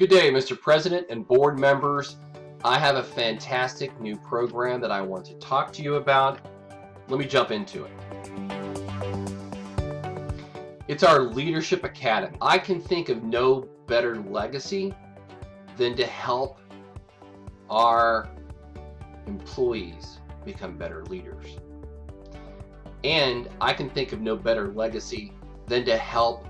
Good day, Mr. President and board members. I have a fantastic new program that I want to talk to you about. Let me jump into it. It's our Leadership Academy. I can think of no better legacy than to help our employees become better leaders. And I can think of no better legacy than to help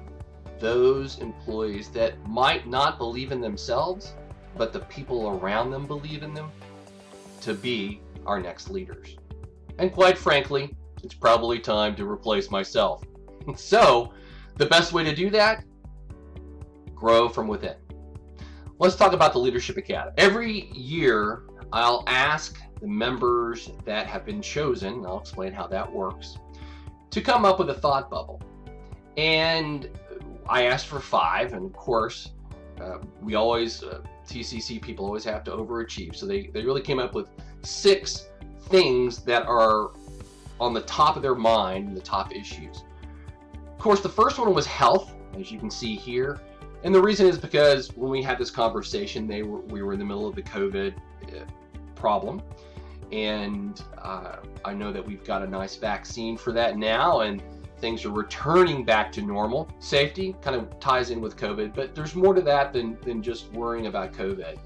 those employees that might not believe in themselves, but the people around them believe in them, to be our next leaders. And quite frankly, it's probably time to replace myself. So, the best way to do that? Grow from within. Let's talk about the Leadership Academy. Every year, I'll ask the members that have been chosen, and I'll explain how that works, to come up with a thought bubble. And I asked for 5, and of course, we always, TCC people always have to overachieve. So they really came up with 6 things that are on the top of their mind, the top issues. Of course, the first one was health, as you can see here. And the reason is because when we had this conversation, we were in the middle of the COVID problem. And I know that we've got a nice vaccine for that now, and things are returning back to normal. Safety kind of ties in with COVID, but there's more to that than just worrying about COVID.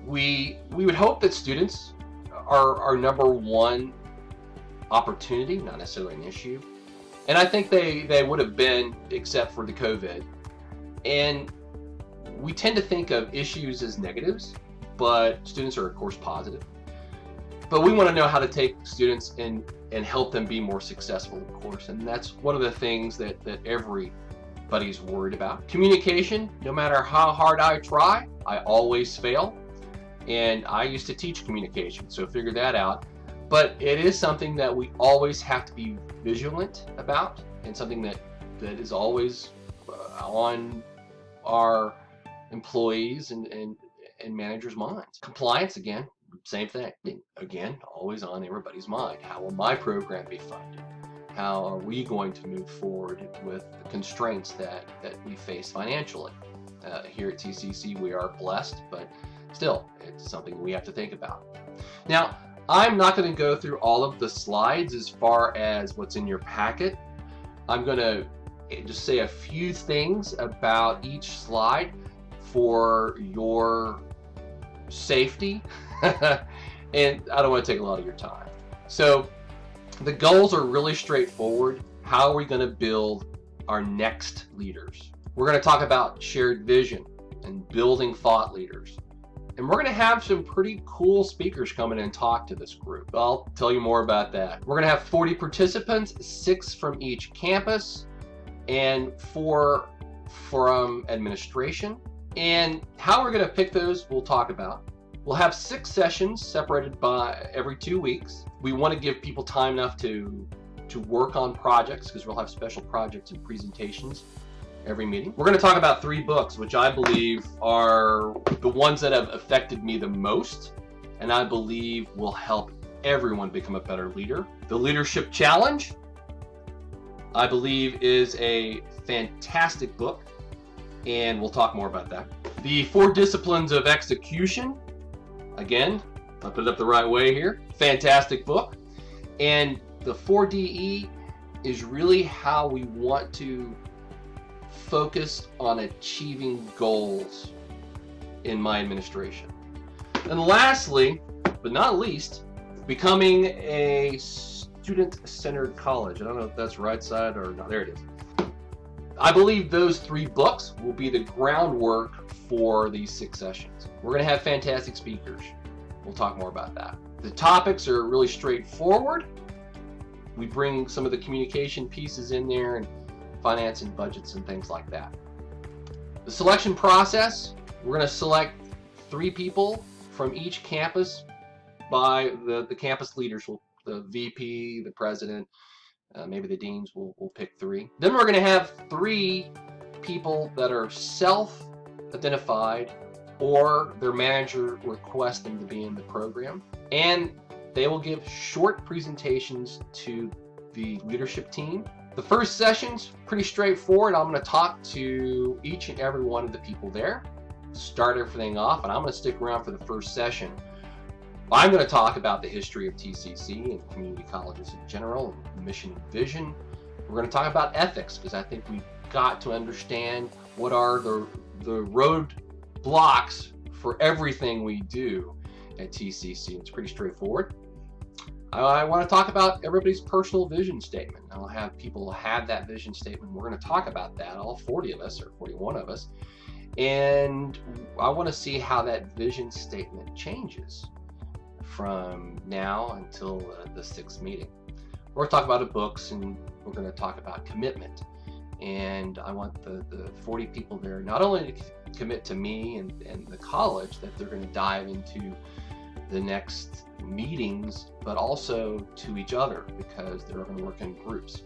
We would hope that students are our number one opportunity, not necessarily an issue. And I think they would have been, except for the COVID. And we tend to think of issues as negatives, but students are of course positive. But we want to know how to take students and help them be more successful, of course. And that's one of the things that everybody's worried about. Communication, no matter how hard I try, I always fail. And I used to teach communication, so figure that out. But it is something that we always have to be vigilant about, and something that is always on our employees and managers' minds. Compliance, again, same thing. Again, always on everybody's mind. How will my program be funded? How are we going to move forward with the constraints that we face financially? Here at TCC, we are blessed, but still, it's something we have to think about. Now, I'm not going to go through all of the slides as far as what's in your packet. I'm going to just say a few things about each slide for your safety. And I don't want to take a lot of your time. So the goals are really straightforward. How are we going to build our next leaders? We're going to talk about shared vision and building thought leaders. And we're going to have some pretty cool speakers come in and talk to this group. I'll tell you more about that. We're going to have 40 participants, 6 from each campus, and 4 from administration. And how we're going to pick those, we'll talk about. We'll have 6 sessions separated by every 2 weeks. We want to give people time enough to work on projects, because we'll have special projects and presentations every meeting. We're going to talk about 3 books, which I believe are the ones that have affected me the most, and I believe will help everyone become a better leader. The Leadership Challenge, I believe, is a fantastic book, and we'll talk more about that. The 4 Disciplines of Execution, again, I'll put it up the right way here. Fantastic book. And the 4DE is really how we want to focus on achieving goals in my administration. And lastly, but not least, becoming a student-centered college. I don't know if that's right side or not. There it is. I believe those 3 books will be the groundwork for these 6 sessions. We're going to have fantastic speakers. We'll talk more about that. The topics are really straightforward. We bring some of the communication pieces in there, and finance and budgets and things like that. The selection process, we're going to select 3 people from each campus by the campus leaders. The VP, the president, maybe the deans will pick 3. Then we're going to have 3 people that are self-identified, or their manager requests them to be in the program, and they will give short presentations to the leadership team. The first session's pretty straightforward. I'm going to talk to each and every one of the people there. start everything off, and I'm going to stick around for the first session. I'm going to talk about the history of TCC and community colleges in general, and mission and vision. We're going to talk about ethics, because I think we've got to understand what are the road blocks for everything we do at TCC. It's pretty straightforward. I want to talk about everybody's personal vision statement. I'll have people have that vision statement. We're going to talk about that, all 40 of us or 41 of us. And I want to see how that vision statement changes from now until the 6th meeting. We're going to talk about books, and we're going to talk about commitment. And I want the 40 people there not only to commit to me and the college that they're going to dive into the next meetings, but also to each other, because they're going to work in groups.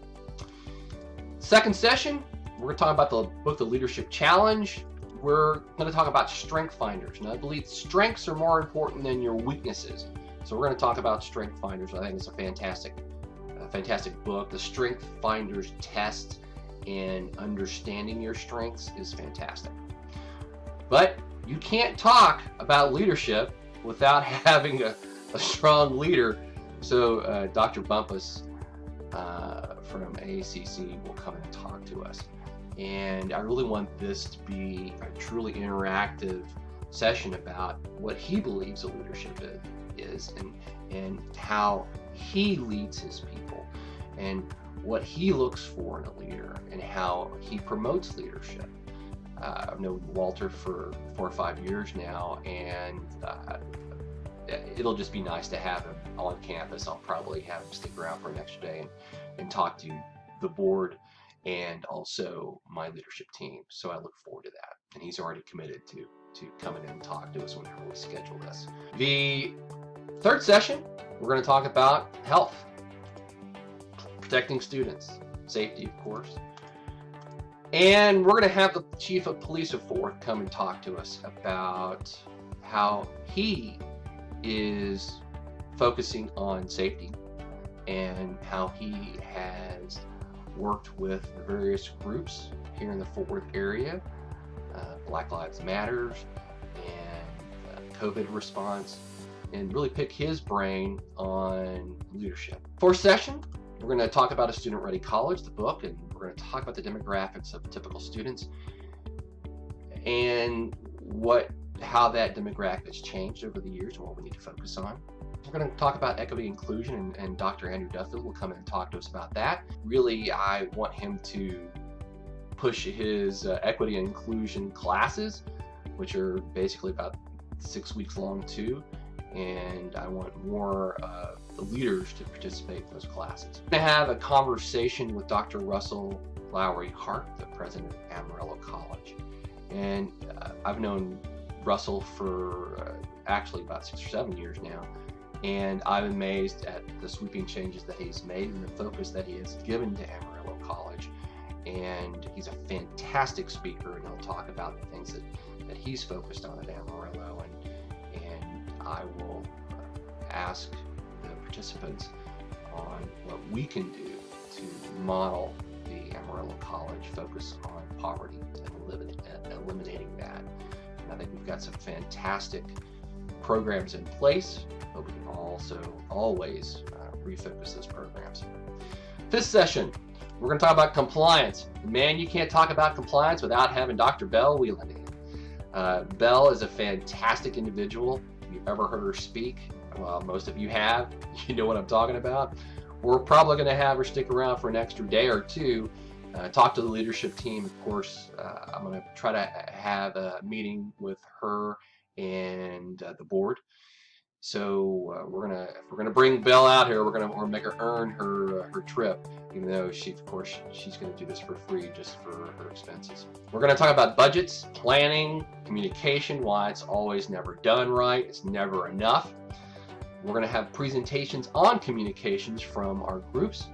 Second session, we're going to talk about the book, The Leadership Challenge. We're going to talk about strength finders, and I believe strengths are more important than your weaknesses. So we're going to talk about strength finders. I think it's a fantastic book. The Strength Finders Test and understanding your strengths is fantastic. But you can't talk about leadership without having a strong leader. So Dr. Bumpus from AACC will come and talk to us. And I really want this to be a truly interactive session about what he believes a leadership is and how he leads his people and what he looks for in a leader and how he promotes leadership. I've known Walter for 4 or 5 years now, and it'll just be nice to have him on campus. I'll probably have him stick around for an extra day and talk to the board and also my leadership team. So I look forward to that. And he's already committed to coming in and talk to us whenever we schedule this. The third session, we're going to talk about health, protecting students, safety, of course. And we're going to have the Chief of Police of Fort come and talk to us about how he is focusing on safety and how he has worked with the various groups here in the Fort Worth area, Black Lives Matter and COVID response, and really pick his brain on leadership. Fourth session, we're going to talk about A Student Ready College, the book, and we're going to talk about the demographics of typical students and how that demographic has changed over the years and what we need to focus on. We're going to talk about equity inclusion, and Dr. Andrew Duffield will come in and talk to us about that. Really, I want him to push his equity and inclusion classes, which are basically about 6 weeks long too, and I want more of the leaders to participate in those classes. I'm going to have a conversation with Dr. Russell Lowry Hart, the president of Amarillo College, and I've known Russell for actually about 6 or 7 years now, and I'm amazed at the sweeping changes that he's made and the focus that he has given to Amarillo College. And he's a fantastic speaker, and he'll talk about the things that he's focused on at Amarillo, and I will ask the participants on what we can do to model the Amarillo College focus on poverty and eliminating that. And I think we've got some fantastic programs in place, but we can also always refocus those programs. Fifth session, we're going to talk about compliance. Man, you can't talk about compliance without having Dr. Belle Whelan in. Belle is a fantastic individual. If you've ever heard her speak, well, most of you have, you know what I'm talking about. We're probably going to have her stick around for an extra day or two, talk to the leadership team. Of course, I'm going to try to have a meeting with her and the board. So if we're gonna bring Belle out here, we're gonna make her earn her trip, even though she's gonna do this for free just for her expenses. We're gonna talk about budgets, planning, communication, why it's always never done right, it's never enough. We're gonna have presentations on communications from our groups,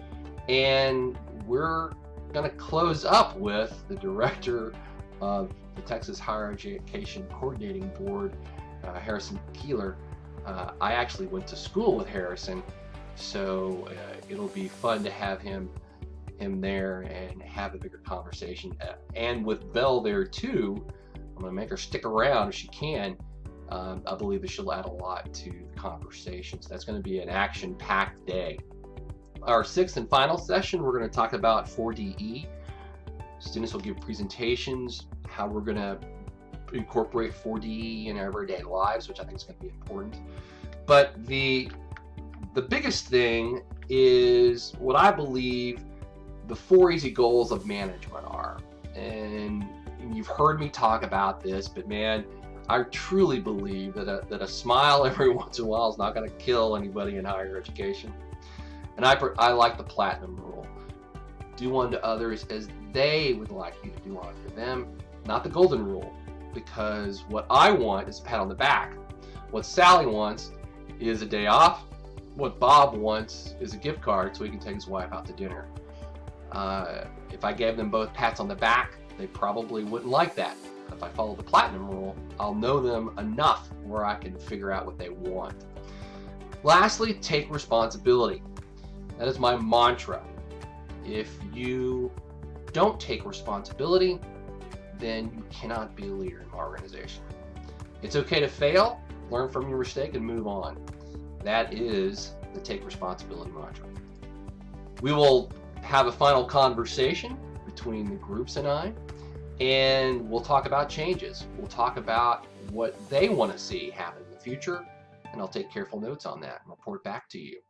and we're gonna close up with the director of the Texas Higher Education Coordinating Board, Harrison Keeler. I actually went to school with Harrison, so it'll be fun to have him there and have a bigger conversation. And with Belle there too, I'm going to make her stick around if she can. I believe that she'll add a lot to the conversation. So that's going to be an action-packed day. Our sixth and final session, we're going to talk about 4DE. Students will give presentations, how we're going to incorporate 4DE in our everyday lives, which I think is going to be important. But the biggest thing is what I believe the 4 easy goals of management are. And you've heard me talk about this, but man, I truly believe that a smile every once in a while is not going to kill anybody in higher education. And I like the platinum rule. Do unto others as they would like you to do unto them, not the golden rule. Because what I want is a pat on the back. What Sally wants is a day off. What Bob wants is a gift card so he can take his wife out to dinner. If I gave them both pats on the back, they probably wouldn't like that. If I follow the platinum rule, I'll know them enough where I can figure out what they want. Lastly, take responsibility. That is my mantra. If you don't take responsibility, then you cannot be a leader in my organization. It's okay to fail, learn from your mistake, and move on. That is the take responsibility mantra. We will have a final conversation between the groups and I, and we'll talk about changes. We'll talk about what they want to see happen in the future, and I'll take careful notes on that and report back to you.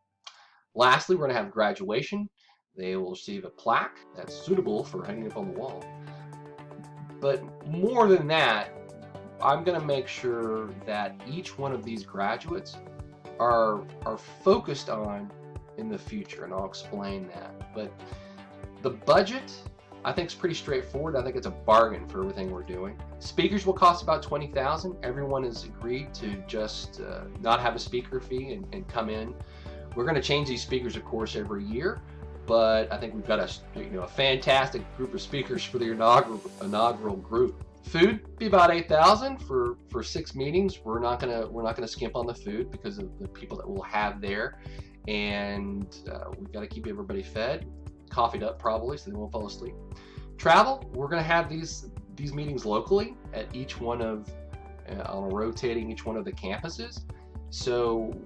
Lastly, we're going to have graduation. They will receive a plaque that's suitable for hanging up on the wall. But more than that, I'm going to make sure that each one of these graduates are focused on in the future, and I'll explain that. But the budget, I think, is pretty straightforward. I think it's a bargain for everything we're doing. Speakers will cost about $20,000. Everyone has agreed to just not have a speaker fee and come in. We're going to change these speakers, of course, every year. But I think we've got a fantastic group of speakers for the inaugural group. Food be about $8,000 for 6 meetings. We're not gonna skimp on the food because of the people that we'll have there, and we've got to keep everybody fed, coffeeed up probably, so they won't fall asleep. Travel, we're gonna have these meetings locally at each one of on a rotating each one of the campuses. So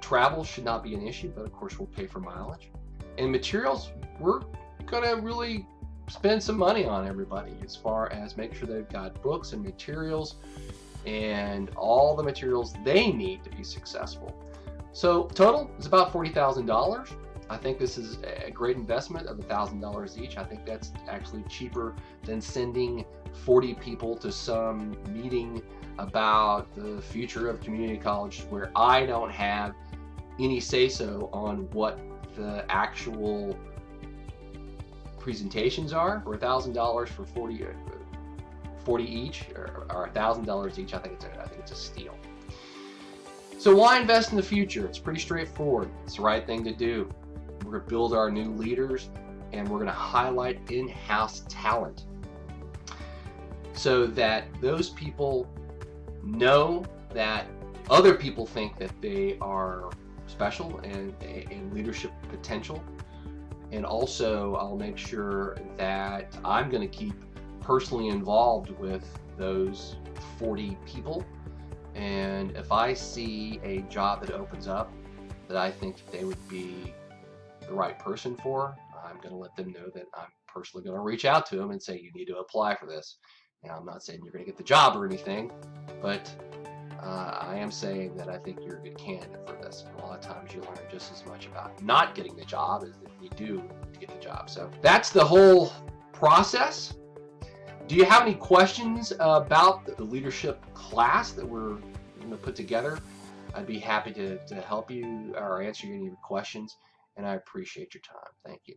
travel should not be an issue, but of course we'll pay for mileage. And materials, we're gonna really spend some money on everybody as far as make sure they've got books and materials and all the materials they need to be successful. So total is about $40,000. I think this is a great investment of $1,000 each. I think that's actually cheaper than sending 40 people to some meeting about the future of community colleges where I don't have any say-so on what the actual presentations are. For $1,000 for 40 each, or $1,000 each, I think it's a steal. So why invest in the future? It's pretty straightforward. It's the right thing to do. We're going to build our new leaders, and we're going to highlight in-house talent so that those people know that other people think that they are special and leadership potential. And also I'll make sure that I'm going to keep personally involved with those 40 people, and if I see a job that opens up that I think they would be the right person for, I'm going to let them know that I'm personally going to reach out to them and say, you need to apply for this. Now, I'm not saying you're going to get the job or anything, but I am saying that I think you're a good candidate for this. A lot of times you learn just as much about not getting the job as you do to get the job. So that's the whole process. Do you have any questions about the leadership class that we're going to put together? I'd be happy to help you or answer any of your questions, and I appreciate your time. Thank you.